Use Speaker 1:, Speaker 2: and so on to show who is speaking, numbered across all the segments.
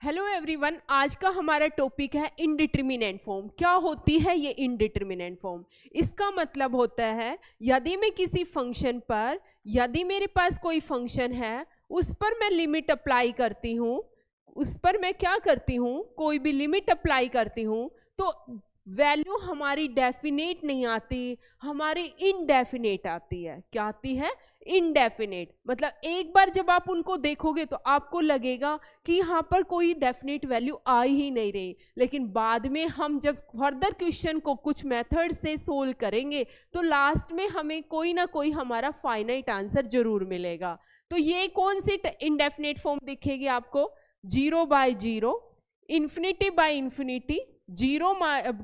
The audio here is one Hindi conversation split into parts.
Speaker 1: हेलो एवरीवन, आज का हमारा टॉपिक है इनडिटरमिनेंट फॉर्म। क्या होती है ये इनडिटरमिनेंट फॉर्म? इसका मतलब होता है यदि मैं किसी फंक्शन पर, यदि मेरे पास कोई फंक्शन है उस पर मैं लिमिट अप्लाई करती हूँ, उस पर मैं क्या करती हूँ, कोई भी लिमिट अप्लाई करती हूँ, तो वैल्यू हमारी डेफिनेट नहीं आती, हमारी इनडेफिनेट आती है। क्या आती है? इनडेफिनेट। मतलब एक बार जब आप उनको देखोगे तो आपको लगेगा कि यहाँ पर कोई डेफिनेट वैल्यू आ ही नहीं रही, लेकिन बाद में हम जब फर्दर क्वेश्चन को कुछ मेथड से सोल्व करेंगे तो लास्ट में हमें कोई ना कोई हमारा फाइनाइट आंसर जरूर मिलेगा। तो ये कौन सी इनडेफिनेट फॉर्म दिखेगी आपको? 0 बाय 0, इन्फिनिटी बाय इन्फिनिटी, 0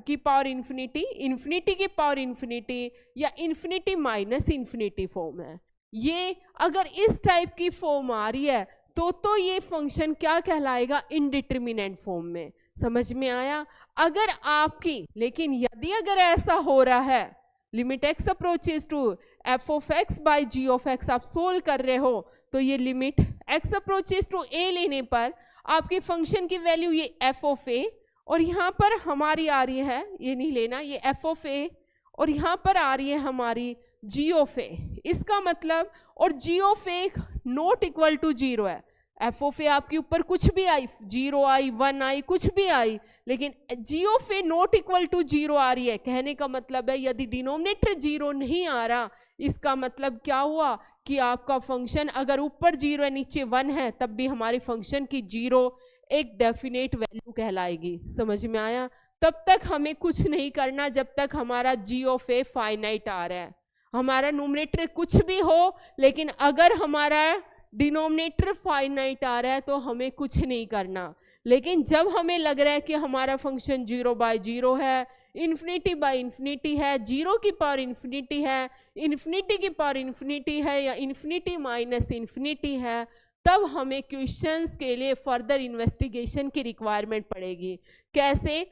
Speaker 1: की पावर इन्फिनिटी, इन्फिनिटी की पावर इन्फिनिटी, या इन्फिनिटी माइनस इन्फिनिटी फॉर्म है। ये अगर इस टाइप की फॉर्म आ रही है तो ये फंक्शन क्या कहलाएगा? इनडिटरमिनेंट फॉर्म में। समझ में आया? अगर आपकी, लेकिन यदि अगर ऐसा हो रहा है, limit x approaches to f of x by g of x आप सोल्व कर रहे हो, तो ये limit x approaches to a लेने पर आपके फंक्शन की वैल्यू ये एफ ऑफ ए, और यहाँ पर हमारी आ रही है, ये नहीं लेना, ये एफ ऑफ ए, और यहाँ पर आ रही है हमारी जी ऑफ ए। इसका मतलब, और G of A not equal to 0 है। एफ ऑफ ए आपके ऊपर कुछ भी आई, 0 आई, 1 आई, कुछ भी आई, लेकिन G of A not equal to 0 आ रही है। कहने का मतलब है यदि डिनोमिनेटर 0 नहीं आ रहा, इसका मतलब क्या हुआ कि आपका फंक्शन अगर ऊपर 0 है नीचे 1 है, तब भी हमारे फंक्शन की 0 एक डेफिनेट वैल्यू कहलाएगी। समझ में आया? तब तक हमें कुछ नहीं करना जब तक हमारा जी ऑफ ए फाइनाइट आ रहा है। हमारा न्यूमरेटर कुछ भी हो, लेकिन अगर हमारा डिनोमिनेटर फाइनाइट आ रहा है तो हमें कुछ नहीं करना। लेकिन जब हमें लग रहा है कि हमारा फंक्शन 0 बाय 0 है, इन्फिनिटी बाय इन्फिनिटी है, 0 की पावर इन्फिनिटी है, इन्फिनिटी की पावर इन्फिनिटी है, या इन्फिनिटी माइनस इन्फिनिटी है, तब हमें क्वेश्चंस के लिए फर्दर इन्वेस्टिगेशन की रिक्वायरमेंट पड़ेगी। कैसे?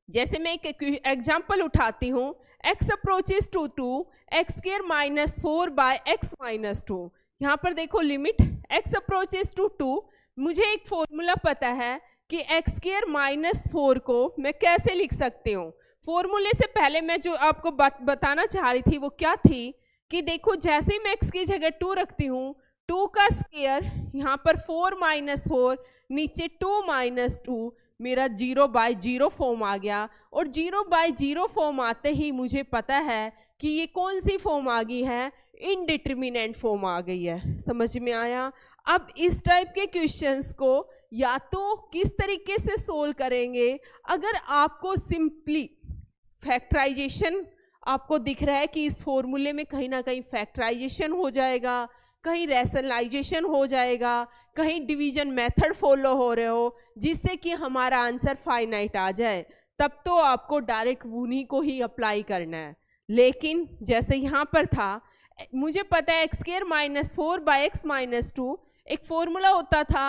Speaker 1: जैसे मैं एक एग्जाम्पल उठाती हूँ, x approaches to 2 x square minus 4 by x minus 2। यहाँ पर देखो लिमिट x अप्रोचेस टू 2, मुझे एक फॉर्मूला पता है कि x स्क्वायर माइनस 4 को मैं कैसे लिख सकती हूँ। फॉर्मूले से पहले मैं जो आपको बताना चाह रही थी वो क्या थी कि देखो, जैसे ही मैं x की जगह 2 रखती हूँ, 2 का स्क्वायर, यहाँ पर 4 माइनस 4, नीचे 2 माइनस 2, मेरा 0 बाय 0 फॉर्म आ गया। और 0 बाय 0 फॉर्म आते ही मुझे पता है कि ये कौन सी फॉर्म आ गई है? इनडिटरमिनेंट फॉर्म आ गई है। समझ में आया? अब इस टाइप के क्वेश्चंस को या तो किस तरीके से सोल्व करेंगे, अगर आपको सिंपली फैक्टराइजेशन आपको दिख रहा है कि इस फॉर्मूले में कहीं ना कहीं फैक्टराइजेशन हो जाएगा, कहीं रैशनलाइजेशन हो जाएगा, कहीं डिवीजन मेथड फॉलो हो रहे हो जिससे कि हमारा आंसर फाइनाइट आ जाए, तब तो आपको डायरेक्ट उन्हीं को ही अप्लाई करना है। लेकिन जैसे यहाँ पर था, मुझे पता है x square minus 4 by x minus 2 एक फॉर्मूला होता था।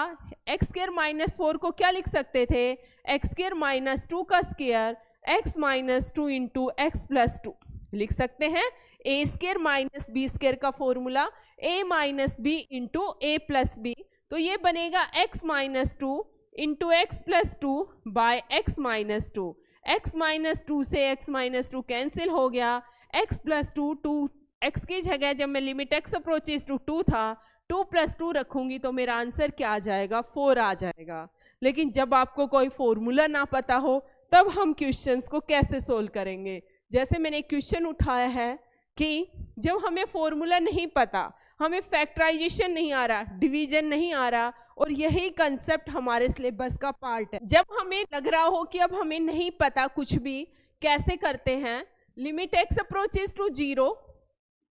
Speaker 1: एक्स स्क्वायर माइनस 4 को क्या लिख सकते थे? एक्स स्क्वायर माइनस 2 का square x minus 2 into x plus 2 लिख सकते हैं। A square minus b square का formula a minus b into a plus b, तो ये बनेगा x minus 2 into x plus 2 by x minus 2। X minus 2 से एक्स माइनस 2 कैंसिल हो गया, एक्स प्लस 2, 2 एक्स की जगह जब मैं लिमिट एक्स अप्रोचेस टू 2 था, 2 प्लस 2 रखूंगी तो मेरा आंसर क्या आ जाएगा? 4 आ जाएगा। लेकिन जब आपको कोई फॉर्मूला ना पता हो तब हम क्वेश्चंस को कैसे सोल्व करेंगे? जैसे मैंने एक क्वेश्चन उठाया है कि जब हमें फॉर्मूला नहीं पता, हमें फैक्टराइजेशन नहीं आ रहा, डिवीजन नहीं आ रहा, और यही कंसेप्ट हमारे सिलेबस का पार्ट है। जब हमें लग रहा हो कि अब हमें नहीं पता कुछ भी, कैसे करते हैं? लिमिट एक्स अप्रोचेस टू 0,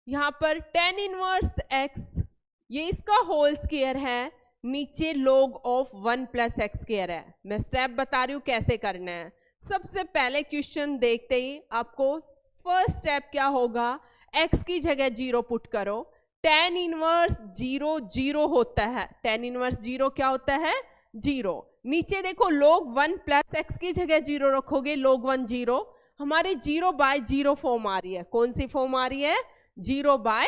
Speaker 1: यहाँ पर tan इनवर्स x, ये इसका होल स्क्वायर है, नीचे log of 1 plus x square है। मैं स्टेप बता रही हूँ कैसे करना है। सबसे पहले क्वेश्चन देखते ही आपको फर्स्ट स्टेप क्या होगा? x की जगह 0 पुट करो। tan इनवर्स 0 0 होता है, tan इनवर्स 0 क्या होता है? 0। नीचे देखो log 1 प्लस एक्स की जगह 0 रखोगे, log 1 0, हमारे 0 बाय 0 फॉर्म आ रही है। कौन सी फॉर्म आ रही है? 0 बाय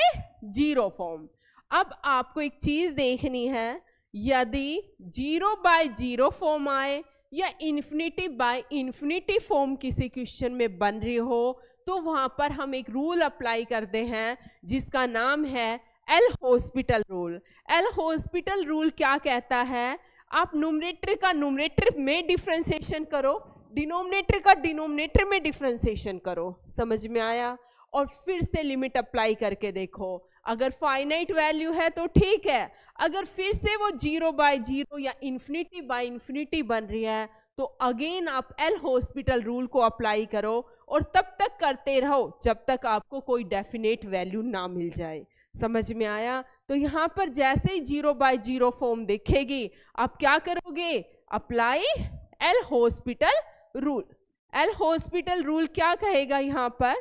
Speaker 1: 0 फॉर्म। अब आपको एक चीज देखनी है यदि 0/0 फॉर्म आए या इन्फिनिटी बाय इन्फिनिटी फॉर्म किसी क्वेश्चन में बन रही हो तो वहां पर हम एक रूल अप्लाई करते हैं जिसका नाम है L hospital rule. L hospital rule क्या कहता है, आप न्यूमरेटर का न्यूमरेटर में डिफरेंशिएशन करो, डिनोमिनेटर का डिनोमिनेटर में डिफरेंशिएशन करो। समझ में आया? और फिर से लिमिट अप्लाई करके देखो, अगर फाइनाइट वैल्यू है तो ठीक है, अगर फिर से वो 0/0 या इन्फिनिटी बाय इन्फिनिटी बन रही है तो अगेन आप एल हॉस्पिटल रूल को अप्लाई करो और तब तक करते रहो जब तक आपको कोई डेफिनेट वैल्यू ना मिल जाए। समझ में आया? तो यहाँ पर जैसे ही 0/0 फॉर्म दिखेगी आप क्या करोगे, apply L hospital rule. L hospital rule क्या कहेगा यहाँ पर,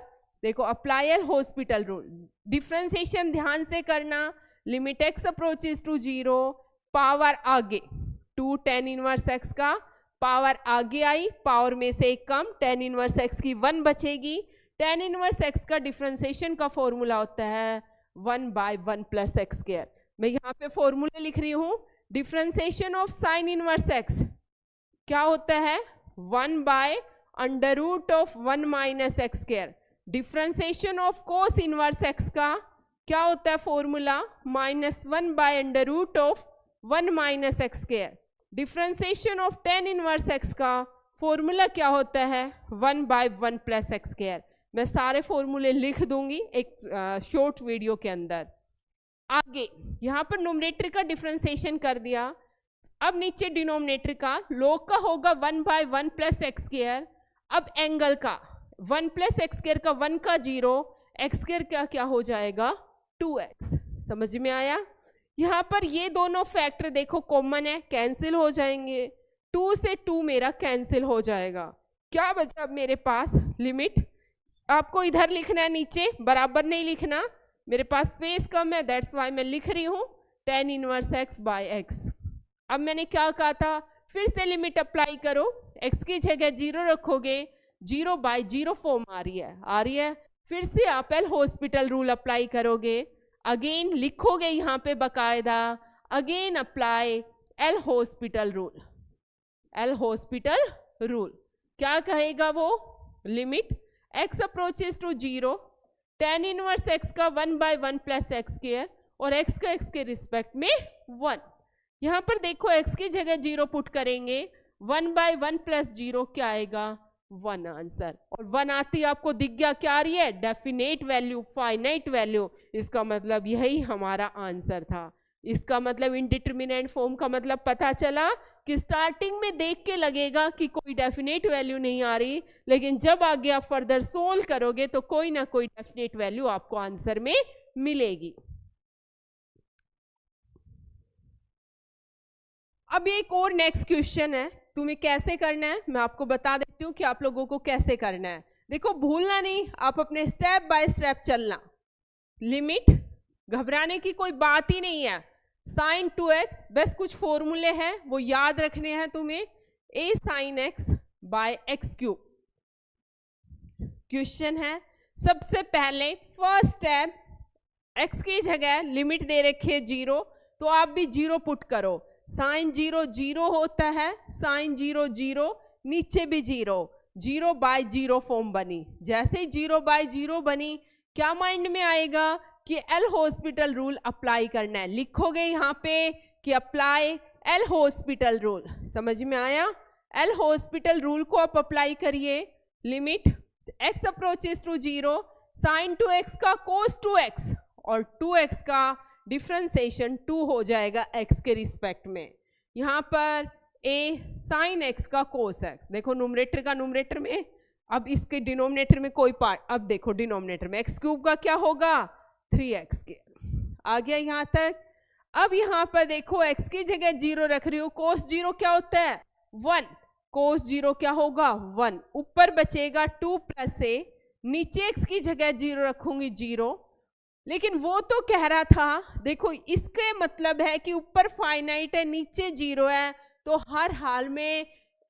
Speaker 1: देखो apply L hospital rule. Differentiation ध्यान से करना, limit x approaches to 0, power आगे 2 tan इनवर्स x का पावर आगे आई, पावर में से एक कम, tan इनवर्स x की 1 बचेगी। tan इनवर्स x का डिफरेंशिएशन का फॉर्मूला होता है 1/1 + x²। मैं यहाँ पे फॉर्मूला लिख रही हूँ, differentiation of sine inverse x क्या होता है 1/√1 - x²। Differentiation of cos inverse x का क्या होता है formula -1/√1 - x²। Differentiation of tan inverse x का फॉर्मूला क्या होता है 1/1 + x²। मैं सारे फॉर्मूले लिख दूंगी एक शॉर्ट वीडियो के अंदर। आगे यहाँ पर न्यूमरेटर का डिफरेंशिएशन कर दिया, अब नीचे डिनोमिनेटर का, log का होगा 1/1 + x²। अब एंगल का 1 + x² का 1 का 0, x² का क्या हो जाएगा 2x। समझ में आया? यहाँ पर ये दोनों फैक्टर देखो कॉमन है, कैंसिल हो जाएंगे, 2 से 2 मेरा कैंसिल हो जाएगा। क्या बचा अब मेरे पास, लिमिट आपको इधर लिखना है, नीचे बराबर नहीं लिखना, मेरे पास स्पेस कम है, दैट्स वाई मैं लिख रही हूँ tan इनवर्स x/x। अब मैंने क्या कहा था, फिर से लिमिट अप्लाई करो, x की जगह 0 रखोगे, 0/0 फॉर्म आ रही है। फिर से आप एल हॉस्पिटल रूल अप्लाई करोगे, अगेन लिखोगे यहाँ पे बकायदा, again apply L hospital rule. L hospital rule क्या कहेगा वो, limit x approaches to 0, tan inverse x का 1/1 + x² और x का x के रिस्पेक्ट में 1। यहाँ पर देखो x की जगह 0 पुट करेंगे, 1/1 + 0 क्या आएगा 1 आंसर। और 1 आती आपको दिख गया क्या आ रही है, डेफिनेट वैल्यू, फाइनाइट वैल्यू। इसका मतलब यही हमारा आंसर था। इसका मतलब इनडिटरमिनेंट फॉर्म का मतलब पता चला कि स्टार्टिंग में देख के लगेगा कि कोई डेफिनेट वैल्यू नहीं आ रही, लेकिन जब आगे आप फर्दर सोल्व करोगे तो कोई ना कोई डेफिनेट वैल्यू आपको आंसर में मिलेगी। अब एक और नेक्स्ट क्वेश्चन है, तुम्हें कैसे करना है मैं आपको बता देती हूँ कि आप लोगों को कैसे करना है। देखो भूलना नहीं, आप अपने स्टेप बाय स्टेप चलना। लिमिट, घबराने की कोई बात ही नहीं है, sin 2x, बस कुछ फॉर्मूले हैं वो याद रखने हैं तुम्हें, a sin x/x³ क्वेश्चन है। सबसे पहले फर्स्ट स्टेप, x की जगह लिमिट दे रखी है 0 तो आप भी 0 पुट करो, sin 0 0 होता है, sin 0 0, नीचे भी 0, 0/0 फॉर्म बनी। जैसे ही 0/0 बनी क्या माइंड में आएगा कि एल हॉस्पिटल रूल अप्लाई करना है, लिखोगे यहाँ पे कि अप्लाई एल हॉस्पिटल रूल। समझ में आया? एल हॉस्पिटल रूल को आप अप्लाई करिए, limit x approaches to 0, sin 2x का cos 2x और 2x का डिफरेंशिएशन 2 हो जाएगा x के रिस्पेक्ट में। यहाँ पर a sin x का cos x, देखो न्यूमरेटर का न्यूमरेटर में, अब इसके डिनोमिनेटर में कोई पार्ट, अब देखो डिनोमिनेटर में x³ का क्या होगा 3x²। आ गया यहाँ तक। अब यहाँ पर देखो x की जगह 0 रख रही हूँ, cos 0 क्या होता है 1, cos 0 क्या होगा 1, ऊपर बचेगा 2 + a, नीचे x की जगह 0 रखूंगी 0। लेकिन वो तो कह रहा था, देखो इसके मतलब है कि ऊपर फाइनाइट है नीचे 0 है, तो हर हाल में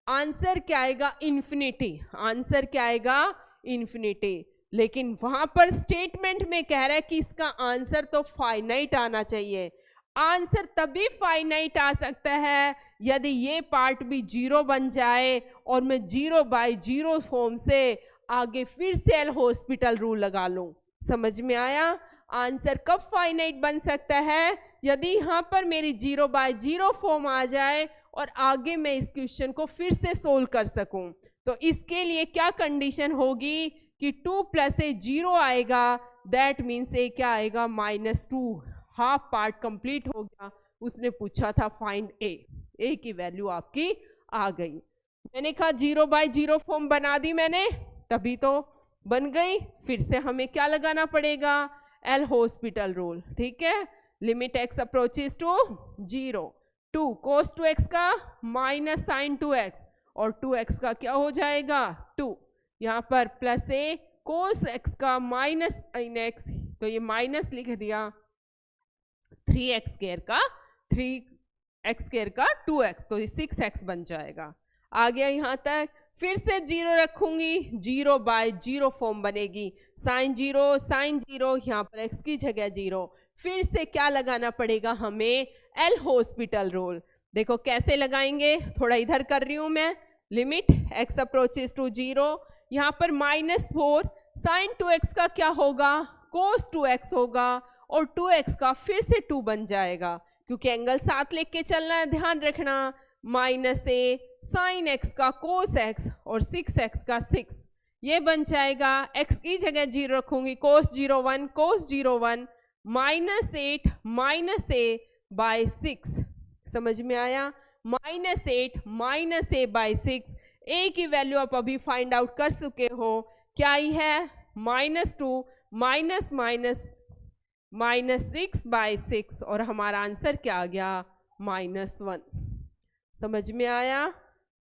Speaker 1: आंसर क्या आएगा इन्फिनिटी, आंसर क्या आएगा इन्फिनिटी। लेकिन वहां पर स्टेटमेंट में कह रहा है कि इसका आंसर तो फाइनाइट आना चाहिए। आंसर तभी फाइनाइट आ सकता है यदि ये पार्ट भी 0 बन जाए और मैं 0/0 फॉर्म से आगे फिर से एल हॉस्पिटल रूल लगा लूं। समझ में आया? आंसर कब फाइनाइट बन सकता है? यदि यहाँ पर मेरी 0/0 फॉर्म आ जाए और आगे मैं इस क्वेश्चन को फिर से सोल्व कर सकूं। तो इसके लिए क्या कंडीशन होगी कि 2 + a 0 आएगा, दैट मीन्स a क्या आएगा -2। हाफ पार्ट कंप्लीट हो गया। उसने पूछा था फाइंड a की वैल्यू आपकी आ गई। मैंने कहा 0/0 फॉर्म बना दी मैंने, तभी तो बन गई। फिर से हमें क्या लगाना पड़ेगा? L hospital rule. ठीक है, limit x approaches to 0, 2 cos 2x का -sin 2x और 2x का क्या हो जाएगा 2, यहाँ पर +a cos x का -sin x, तो ये माइनस लिख दिया, 3x² का 3x² का 2x, तो ये 6x बन जाएगा। आ गया यहाँ तक। फिर से 0 रखूंगी, 0/0 फॉर्म बनेगी, sin 0, यहाँ पर x की जगह 0। फिर से क्या लगाना पड़ेगा हमें? L hospital rule. देखो कैसे लगाएंगे, थोड़ा इधर कर रही हूं मैं। लिमिट x अप्रोचेस टू 0, यहाँ पर -4 sin 2x का क्या होगा? cos 2x होगा और 2x का फिर से 2 बन जाएगा, क्योंकि एंगल साथ लेके चलना है, ध्यान रखना। -a sin x का cos x और 6x का 6, ये बन जाएगा। x की जगह 0 रखूंगी, cos 0 1 cos 0 1 -8 -a/6। समझ में आया? -8 -a/6। a की वैल्यू आप अभी फाइंड आउट कर चुके हो, क्या ही है? -2 -6/6 और हमारा आंसर क्या आ गया? -1। समझ में आया?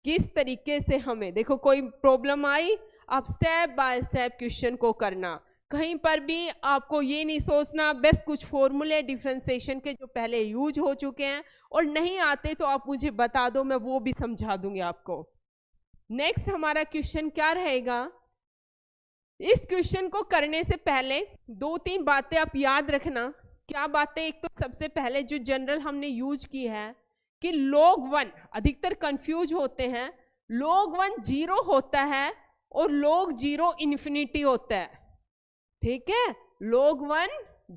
Speaker 1: किस तरीके से हमें, देखो कोई प्रॉब्लम आई, आप स्टेप बाय स्टेप क्वेश्चन को करना। कहीं पर भी आपको ये नहीं सोचना बस कुछ फॉर्मूले डिफरेंशिएशन के जो पहले यूज हो चुके हैं और नहीं आते तो आप मुझे बता दो, मैं वो भी समझा दूंगी आपको। नेक्स्ट हमारा क्वेश्चन क्या रहेगा? इस क्वेश्चन को करने से पहले 2-3 बातें आप याद रखना। क्या बातें? एक तो सबसे पहले जो जनरल हमने यूज की है कि log 1, अधिकतर कंफ्यूज होते हैं, log 1 0 होता है और log 0 इन्फिनिटी होता है। ठीक है, log 1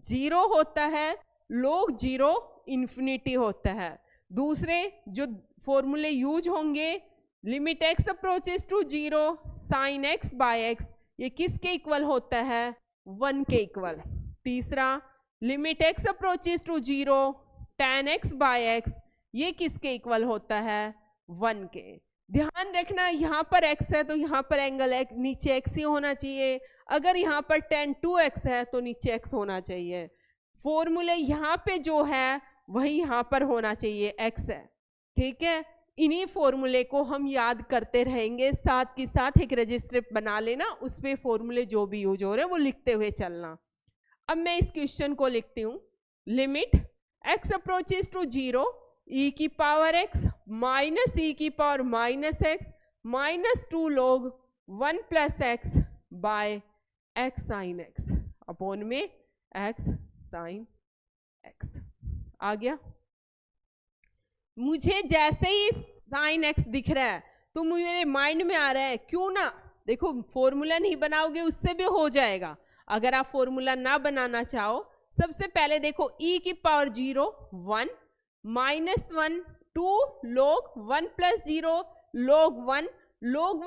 Speaker 1: 0 होता है, log 0 इन्फिनिटी होता है। दूसरे जो फॉर्मूले यूज होंगे, limit x approaches to 0 sin x/x, ये किसके इक्वल होता है? 1 के इक्वल। तीसरा, limit x approaches to 0 tan x/x, ये किसके इक्वल होता है? 1 के। ध्यान रखना, यहाँ पर x है तो यहाँ पर एंगल नीचे x ही होना चाहिए। अगर यहाँ पर tan 2x है तो नीचे x होना चाहिए। फॉर्मूले यहाँ पे जो है वही यहाँ पर होना चाहिए, x है। ठीक है, इन्हीं फॉर्मूले को हम याद करते रहेंगे, साथ के साथ एक रजिस्टर बना लेना, उस पे फॉर्मूले जो भी यूज हो रहे हैं वो लिखते हुए चलना। अब मैं इस क्वेश्चन को लिखती हूँ। Limit x approaches to 0 e की पावर x माइनस e की power -x -2 log 1 + x by x sin x upon में x sin x। आ गया? मुझे जैसे ही sin x दिख रहा है तो मेरे माइंड में आ रहा है क्यों ना, देखो फॉर्मूला नहीं बनाओगे उससे भी हो जाएगा। अगर आप फॉर्मूला ना बनाना चाहो, सबसे पहले देखो e की पावर 0 1 -1 2 log 1 + 0 log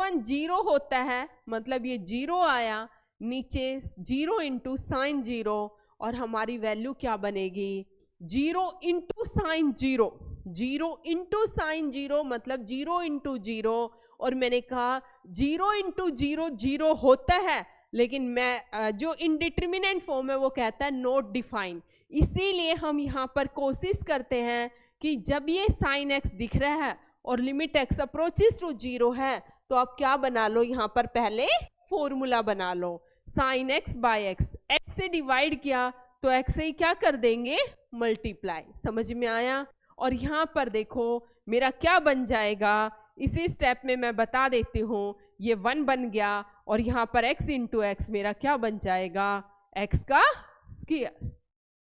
Speaker 1: 1 0 होता है, मतलब ये 0 आया, नीचे 0 × sin 0 और हमारी वैल्यू क्या बनेगी? 0 × sin 0, 0 × sin 0 मतलब 0 × 0। और मैंने कहा 0 × 0 0 होता है, लेकिन मैं जो इनडिटर्मिनेंट फॉर्म है वो कहता है नॉट डिफाइन। इसीलिए हम यहाँ पर कोशिश करते हैं कि जब ये sin x दिख रहा है और लिमिट x अप्रोचेस टू 0 है तो आप क्या बना लो, यहाँ पर पहले फॉर्मूला बना लो। sin x/x, x से डिवाइड किया तो x से ही क्या कर देंगे? मल्टीप्लाई। समझ में आया? और यहाँ पर देखो मेरा क्या बन जाएगा, इसी स्टेप में मैं बता देती हूँ। ये 1 बन गया और यहाँ पर x × x मेरा क्या बन जाएगा? x का स्क्वायर।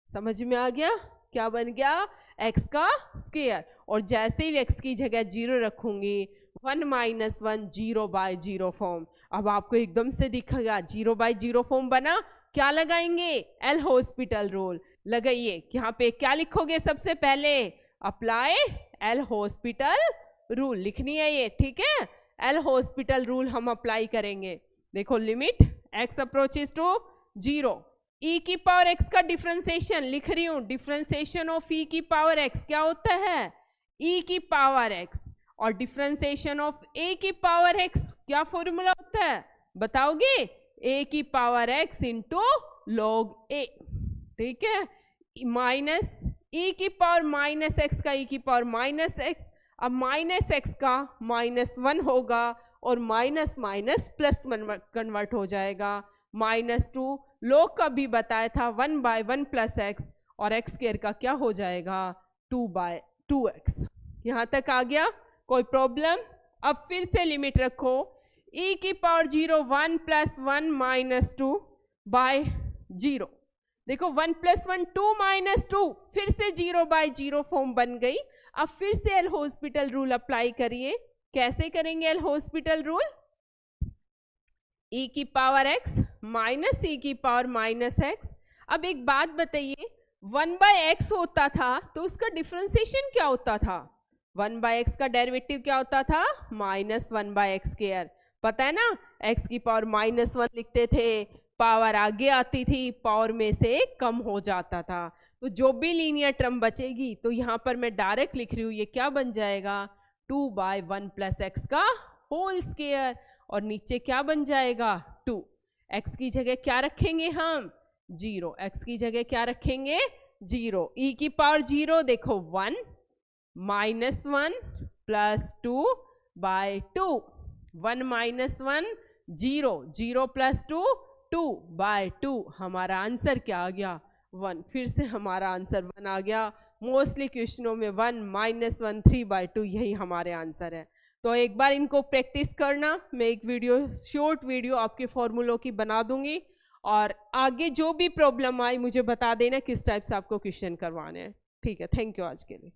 Speaker 1: समझ में आ गया? क्या बन गया, x का स्क्वायर। और जैसे ही x की जगह 0 रखूंगी 1 माइनस 1 0 बाय 0 फॉर्म। अब आपको एकदम से दिखेगा 0 बाय 0 फॉर्म बना, क्या लगाएंगे, एल हॉस्पिटल रूल लगाइए। यहाँ पे क्या लिखोगे, सबसे पहले अप्लाई एल हॉस्पिटल रूल लिखनी है ये, ठीक है। एल हॉस्पिटल रूल हम अप्लाई करेंगे। देखो limit x approaches to 0, e की पावर x का डिफरेंशिएशन लिख रही हूं, डिफरेंशिएशन ऑफ e की पावर x क्या होता है, e की पावर x, और डिफरेंशिएशन ऑफ a की पावर x क्या फॉर्मूला होता है बताओगे, a की power x into log a, ठीक है। माइनस e की पावर माइनस x का e की पावर माइनस x, अब माइनस x का -1 होगा और माइनस माइनस प्लस कन्वर्ट हो जाएगा। -2 log का भी बताया था 1 बाय 1 प्लस x, और x स्क्वायर का क्या हो जाएगा 2 बाय 2x। यहाँ तक आ गया, कोई प्रॉब्लम। अब फिर से लिमिट रखो, e की पावर 0 1 प्लस 1 माइनस 2 बाय 0। देखो 1 प्लस 1 2 माइनस 2, फिर से 0 बाय 0 फॉर्म बन गई। अब फिर से एल हॉस्पिटल रूल अप्लाई करिए। कैसे करेंगे एल हॉस्पिटल रूल, e की पावर x माइनस e की पावर माइनस x। अब एक बात बताइए, 1 बाय x होता था तो उसका डिफरेंशिएशन क्या होता था, 1 बाय x का डेरिवेटिव क्या होता था, -1 बाय x स्क्वायर। पता है ना, x की पावर -1 लिखते थे, पावर आगे आती थी, पावर में से कम हो जाता था, तो जो भी लीनियर टर्म बचेगी, तो यहाँ पर मैं डायरेक्ट लिख रही हूँ, ये क्या बन जाएगा 2 बाय 1 प्लस x का होल स्क्वायर, और नीचे क्या बन जाएगा 2। x की जगह क्या रखेंगे हम 0, x की जगह क्या रखेंगे 0, e की पावर 0 देखो 1 -1 प्लस 2 बाय 2, 1 -1 0, 0 प्लस 2 2 बाय 2, हमारा आंसर क्या आ गया 1। फिर से हमारा आंसर 1 आ गया। मोस्टली क्वेश्चनों में 1 -1 3 बाय 2 यही हमारे आंसर है। तो एक बार इनको प्रैक्टिस करना, मैं एक वीडियो शॉर्ट वीडियो आपके फॉर्मूलों की बना दूंगी, और आगे जो भी प्रॉब्लम आई मुझे बता देना किस टाइप से आपको क्वेश्चन करवाने हैं, ठीक है। थैंक यू आज के लिए।